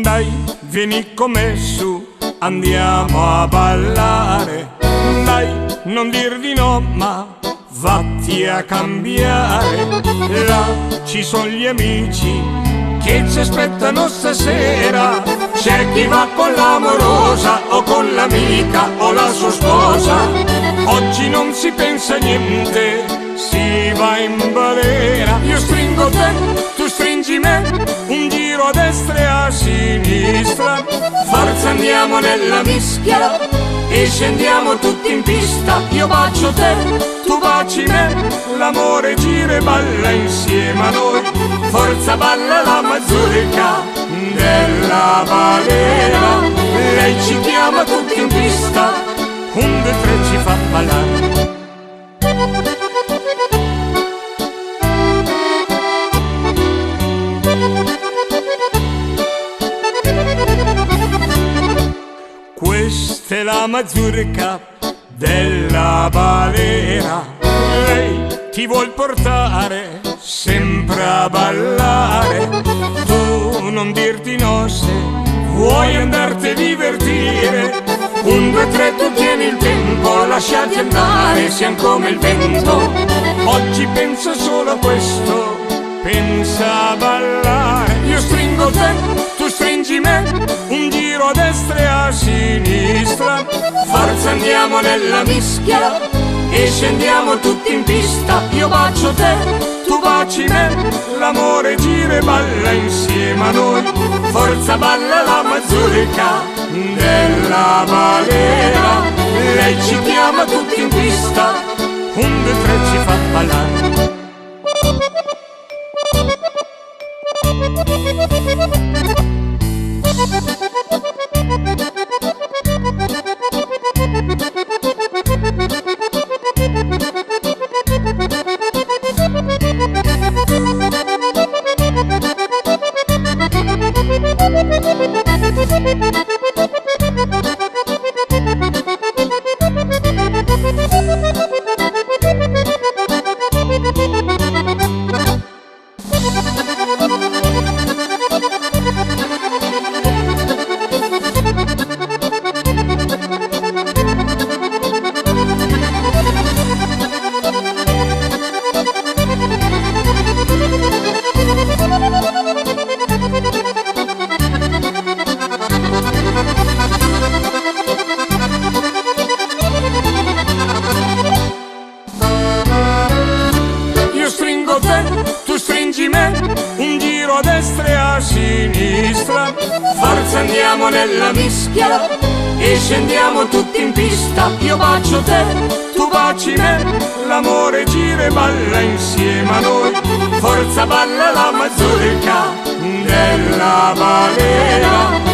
Dai, vieni con me su, andiamo a ballare. Dai, non dir di no, ma vatti a cambiare. Là ci sono gli amici che ci aspettano stasera. C'è chi va con l'amorosa o con l'amica o la sua sposa. Oggi non si pensa a niente, si va in balera. Io stringo te, tu stringi me, un giro a destra e a sinistra. Forza, andiamo nella mischia e scendiamo tutti in pista. Io bacio te, tu baci me, l'amore gira e balla insieme a noi. Forza, balla la mazurka della balera. Lei ci chiama tutti in pista, 1, 2, 3 ci fa ballare. Questa è la mazurka della balera. Lei ti vuol portare sempre a ballare. Tu non dirti no se vuoi andarti a divertire. 1, 2, 3 tu tieni il tempo, lasciati andare, siamo come il vento. Oggi pensa solo a questo, pensa a ballare. Io stringo te, tu stringi me, un giro a destra e a sinistra. Forza, andiamo nella mischia e scendiamo tutti in pista. Io bacio te, tu baci me, l'amore gira e balla insieme a noi. Forza, balla la mazurka della balera. Lei ci chiama tutti in pista, 1, 2, 3 ci fa ballare. Tu stringi me, un giro a destra e a sinistra. Forza, andiamo nella mischia e scendiamo tutti in pista. Io bacio te, tu baci me, l'amore gira e balla insieme a noi. Forza, balla la mazurka della balera.